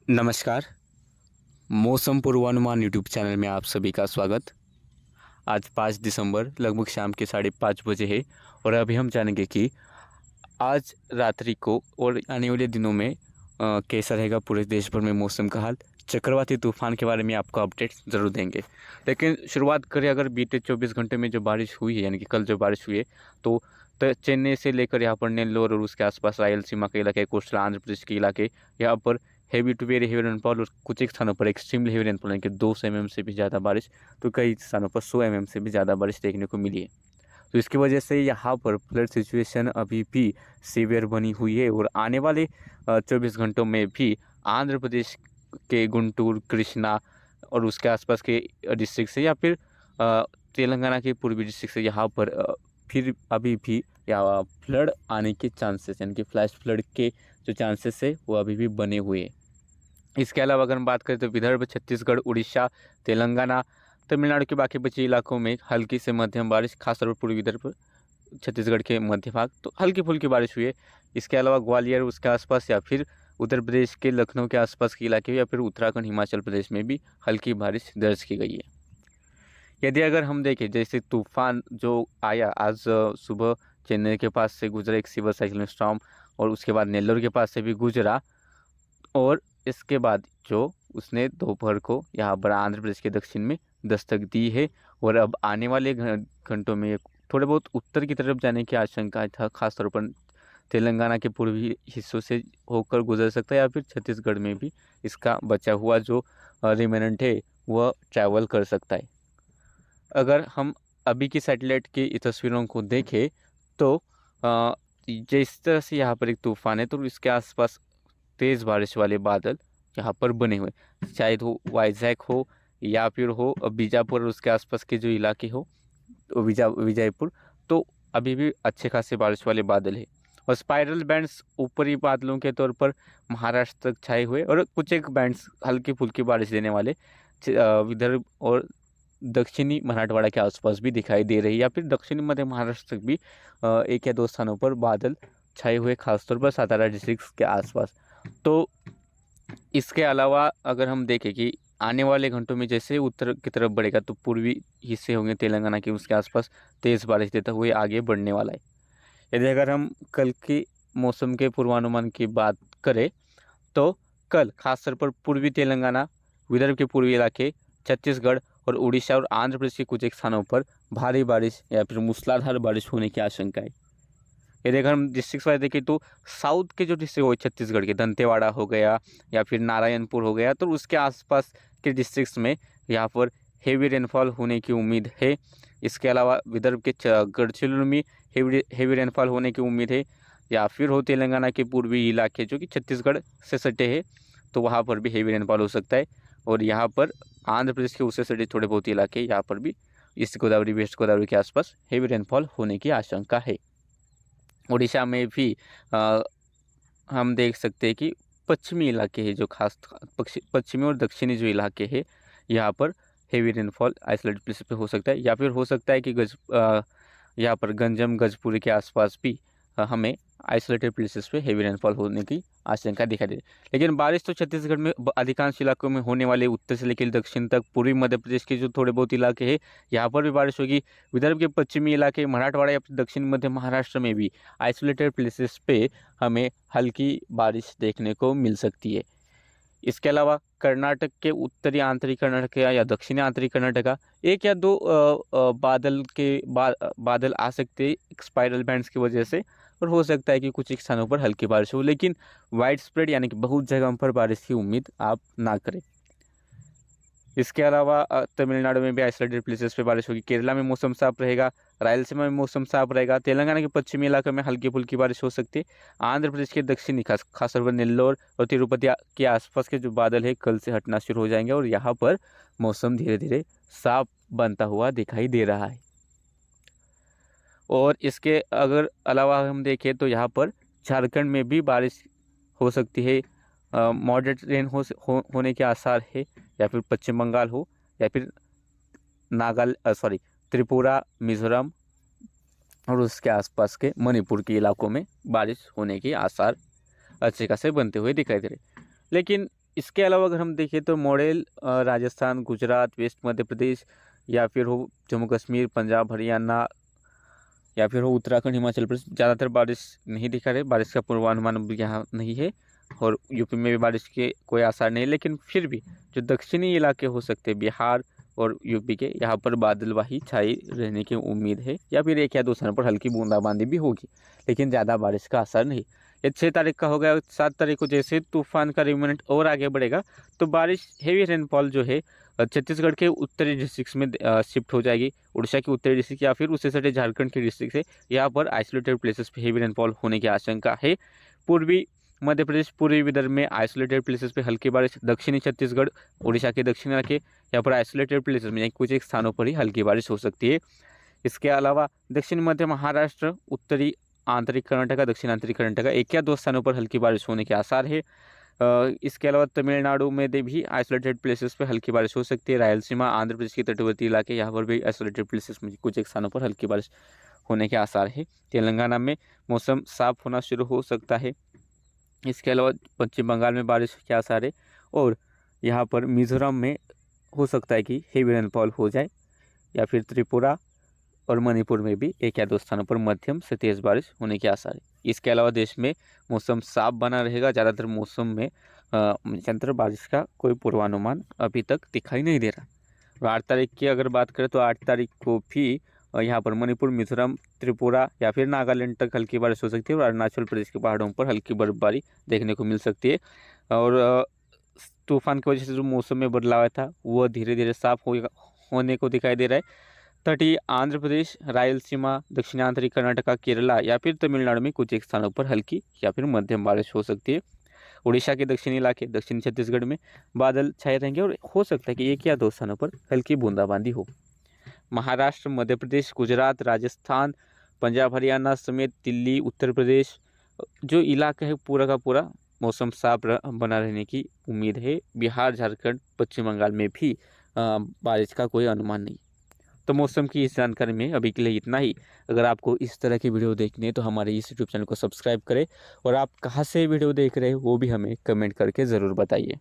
नमस्कार। मौसम पूर्वानुमान यूट्यूब चैनल में आप सभी का स्वागत। आज 5 दिसंबर लगभग शाम के 5:30 बजे है और अभी हम जानेंगे कि आज रात्रि को और आने वाले दिनों में कैसा रहेगा पूरे देश भर में मौसम का हाल। चक्रवाती तूफान के बारे में आपको अपडेट ज़रूर देंगे। लेकिन शुरुआत करें अगर बीते 24 घंटे में जो बारिश हुई है, यानी कि कल जो बारिश हुई है, तो चेन्नई से लेकर यहाँ पर नेल्लोर और उसके आसपास रायलसीमा के इलाके, कोस्टल आंध्र प्रदेश के इलाके, यहाँ पर heavy to very heavy rainfall और कुछ एक स्थानों पर एक्सट्रीमली हेवी रेनफॉल, यानी कि 200 mm से भी ज़्यादा बारिश, तो कई स्थानों पर 100 mm से भी ज़्यादा बारिश देखने को मिली है। तो इसकी वजह से यहाँ पर फ्लड सिचुएशन अभी भी सीवियर बनी हुई है और आने वाले 24 घंटों में भी आंध्र प्रदेश के गुंटूर, कृष्णा और उसके आसपास के डिस्ट्रिक्ट से, या फिर तेलंगाना के पूर्वी डिस्ट्रिक्ट से यहाँ पर फिर अभी भी या फ्लड आने के चांसेस, यानी कि फ्लैश फ्लड के जो चांसेस है वो अभी भी बने हुए हैं। इसके अलावा अगर हम बात करें तो विदर्भ, छत्तीसगढ़, उड़ीसा, तेलंगाना, तमिलनाडु के बाकी बचे इलाकों में हल्की से मध्यम बारिश, खासतौर पर पूर्वी विदर्भ, छत्तीसगढ़ के मध्य भाग तो हल्की फुल्की बारिश हुई है। इसके अलावा ग्वालियर, उसके आसपास, या फिर उत्तर प्रदेश के लखनऊ के आसपास के इलाके, या फिर उत्तराखंड, हिमाचल प्रदेश में भी हल्की बारिश दर्ज की गई है। यदि अगर हम देखें, जैसे तूफान जो आया आज सुबह चेन्नई के पास से गुजरा, एक सिवर साइक्लोन स्टॉर्म, और उसके बाद नेल्लोर के पास से भी गुजरा, और इसके बाद जो उसने दोपहर को यहाँ पर आंध्र प्रदेश के दक्षिण में दस्तक दी है, और अब आने वाले घंटों में थोड़े बहुत उत्तर की तरफ जाने की आशंका था। खासतौर पर तेलंगाना के पूर्वी हिस्सों से होकर गुजर सकता है, या फिर छत्तीसगढ़ में भी इसका बचा हुआ जो रिमेनेंट है वह ट्रैवल कर सकता है। अगर हम अभी की सैटेलाइट की तस्वीरों को देखें तो जिस तरह से यहाँ पर एक तूफान है, तो इसके आसपास तेज़ बारिश वाले बादल यहाँ पर बने हुए, शायद हो वाइजैक हो, या फिर हो बीजापुर और उसके आसपास के जो इलाके हो, तो विजयपुर, तो अभी भी अच्छे खासे बारिश वाले बादल है। और स्पाइरल बैंड्स ऊपरी बादलों के तौर पर महाराष्ट्र तक छाए हुए, और कुछ एक बैंड्स हल्की फुल्की बारिश देने वाले विदर्भ और दक्षिणी मराठवाड़ा के आसपास भी दिखाई दे रही है, या फिर दक्षिणी मध्य महाराष्ट्र तक भी एक या दो स्थानों पर बादल छाए हुए, खासतौर पर सातारा डिस्ट्रिक्ट के आसपास। तो इसके अलावा अगर हम देखें कि आने वाले घंटों में जैसे उत्तर की तरफ बढ़ेगा, तो पूर्वी हिस्से होंगे तेलंगाना के, उसके आसपास तेज़ बारिश देता हुए आगे बढ़ने वाला है। यदि अगर हम कल की मौसम के पूर्वानुमान की बात करें तो कल खासतौर पर पूर्वी तेलंगाना, विदर्भ के पूर्वी इलाके, छत्तीसगढ़ और उड़ीसा और आंध्र प्रदेश के कुछ एक स्थानों पर भारी बारिश या फिर मूसलाधार बारिश होने की आशंका है। यदि अगर हम डिस्ट्रिक्ट वाइज देखें तो साउथ के जो डिस्ट्रिक्ट हो, छत्तीसगढ़ के दंतेवाड़ा हो गया या फिर नारायणपुर हो गया, तो उसके आसपास के डिस्ट्रिक्ट्स में यहाँ पर हेवी रेनफॉल होने की उम्मीद है। इसके अलावा विदर्भ के गढ़चिरौली में हेवी रेनफॉल होने की उम्मीद है, या फिर हो तेलंगाना के पूर्वी इलाके जो कि छत्तीसगढ़ से सटे हैं, तो वहाँ पर भी हेवी रेनफॉल हो सकता है। और यहाँ पर आंध्र प्रदेश के उससे सटे थोड़े बहुत इलाके, यहाँ पर भी ईस्ट गोदावरी, वेस्ट गोदावरी के आसपास हेवी रेनफॉल होने की आशंका है। उड़ीसा में भी हम देख सकते हैं कि पश्चिमी इलाके हैं, जो खास पश्चिमी और दक्षिणी जो इलाके हैं, यहाँ पर हेवी रेनफॉल आइसोलेटेड प्लेस पे हो सकता है, या फिर हो सकता है कि यहाँ पर गंजम, गजपुरी के आसपास भी हमें आइसोलेटेड प्लेसेस पे हेवी रेनफॉल होने की आशंका दिखाई दे रही है। लेकिन बारिश तो छत्तीसगढ़ में अधिकांश इलाकों में होने वाले, उत्तर से लेकर दक्षिण तक पूर्वी मध्य प्रदेश के जो थोड़े बहुत इलाके हैं यहाँ पर भी बारिश होगी। विदर्भ के पश्चिमी इलाके, मराठवाड़ा या फिर दक्षिण मध्य महाराष्ट्र में भी आइसोलेटेड प्लेसेस पे हमें हल्की बारिश देखने को मिल सकती है। इसके अलावा कर्नाटक के उत्तरी आंतरिक कर्नाटक या दक्षिणी आंतरिक कर्नाटक एक या दो बादल आ सकते हैं स्पाइरल बैंड्स की वजह से, और हो सकता है कि कुछ एक स्थानों पर हल्की बारिश हो, लेकिन वाइड स्प्रेड यानी कि बहुत जगह पर बारिश की उम्मीद आप ना करें। इसके अलावा तमिलनाडु में भी आइसोलेटेड प्लेसेस पे बारिश होगी। केरला में मौसम साफ रहेगा, रायलसीमा में मौसम साफ रहेगा, तेलंगाना के पश्चिमी इलाके में हल्की फुल्की बारिश हो सकती है। आंध्र प्रदेश के दक्षिणी खासतौर पर नेल्लोर और तिरुपति के आसपास के जो बादल है कल से हटना शुरू हो जाएंगे, और यहाँ पर मौसम धीरे धीरे साफ बनता हुआ दिखाई दे रहा है। और इसके अगर अलावा हम देखें तो यहाँ पर झारखंड में भी बारिश हो सकती है, मॉडरेट रेन होने के आसार है, या फिर पश्चिम बंगाल हो, या फिर त्रिपुरा, मिजोरम और उसके आसपास के मणिपुर के इलाकों में बारिश होने के आसार अच्छे खासे बनते हुए दिखाई दे रहे। लेकिन इसके अलावा अगर हम देखें तो मॉडल राजस्थान, गुजरात, वेस्ट मध्य प्रदेश या फिर हो जम्मू कश्मीर, पंजाब, हरियाणा या फिर हो उत्तराखंड, हिमाचल प्रदेश, ज़्यादातर बारिश नहीं दिखा रहे। बारिश का पूर्वानुमान भी यहाँ नहीं है और यूपी में भी बारिश के कोई आसार नहीं है। लेकिन फिर भी जो दक्षिणी इलाके हो सकते हैं बिहार और यूपी के, यहाँ पर बादलवाही छाई रहने की उम्मीद है या फिर एक या दो स्थानों पर हल्की बूंदाबांदी भी होगी, लेकिन ज़्यादा बारिश का असर नहीं। ये 6 तारीख का हो गया। 7 तारीख को जैसे तूफान का रिमोमेंट और आगे बढ़ेगा तो बारिश, हेवी रेनफॉल जो है छत्तीसगढ़ के उत्तरी डिस्ट्रिक्ट में शिफ्ट हो जाएगी। उड़ीसा के उत्तरी डिस्ट्रिक्ट या फिर उससे सटे झारखंड के डिस्ट्रिक्ट से यहाँ पर आइसोलेटेड प्लेसेस पे हेवी रेनफॉल होने की आशंका है। पूर्वी मध्य प्रदेश, पूर्वी विदर्भ में आइसोलेटेड प्लेसेस पे हल्की बारिश, दक्षिणी छत्तीसगढ़, उड़ीसा के दक्षिण इलाके यहाँ पर आइसोलेटेड प्लेसेस में कुछ एक स्थानों पर ही हल्की बारिश हो सकती है। इसके अलावा दक्षिण मध्य महाराष्ट्र, उत्तरी आंतरिक कर्नाटक, दक्षिण आंतरिक कर्नाटक एक या दो स्थानों पर हल्की बारिश होने के आसार है। इसके अलावा तमिलनाडु में भी आइसोलेटेड प्लेसेस पे हल्की बारिश हो सकती है। रायलसीमा, आंध्र प्रदेश के तटवर्ती इलाके, यहाँ पर भी आइसोलेटेड प्लेसेस में कुछ एक स्थानों पर हल्की बारिश होने के आसार है। तेलंगाना में मौसम साफ होना शुरू हो सकता है। इसके अलावा पश्चिम बंगाल में बारिश के आसार है और यहाँ पर मिजोरम में हो सकता है कि हेवी रेनफॉल हो जाए या फिर त्रिपुरा और मणिपुर में भी एक या दो स्थानों पर मध्यम से तेज़ बारिश होने के आसार है। इसके अलावा देश में मौसम साफ बना रहेगा। ज़्यादातर मौसम में निरंतर बारिश का कोई पूर्वानुमान अभी तक दिखाई नहीं दे रहा। और 8 तारीख की अगर बात करें तो 8 तारीख को भी यहाँ पर मणिपुर, मिजोरम, त्रिपुरा या फिर नागालैंड तक हल्की बारिश हो सकती है और अरुणाचल प्रदेश के पहाड़ों पर हल्की बर्फबारी देखने को मिल सकती है। और तूफान की वजह से जो मौसम में बदलाव आया था वह धीरे धीरे साफ होने को दिखाई दे रहा है। तटीय आंध्र प्रदेश, रायलसीमा, दक्षिणांतरी कर्नाटका, केरला या फिर तमिलनाडु में कुछ एक स्थानों पर हल्की या फिर मध्यम बारिश हो सकती है। उड़ीसा के दक्षिणी इलाके, दक्षिणी छत्तीसगढ़ में बादल छाए रहेंगे और हो सकता है कि एक या दो स्थानों पर हल्की बूंदाबांदी हो। महाराष्ट्र, मध्य प्रदेश, गुजरात, राजस्थान, पंजाब, हरियाणा समेत दिल्ली, उत्तर प्रदेश जो इलाका है पूरा का पूरा मौसम साफ बना रहने की उम्मीद है। बिहार, झारखंड, पश्चिम बंगाल में भी बारिश का कोई अनुमान नहीं। तो मौसम की इस जानकारी में अभी के लिए इतना ही। अगर आपको इस तरह की वीडियो देखनी है तो हमारे इस यूट्यूब चैनल को सब्सक्राइब करें और आप कहाँ से वीडियो देख रहे हैं वो भी हमें कमेंट करके ज़रूर बताइए।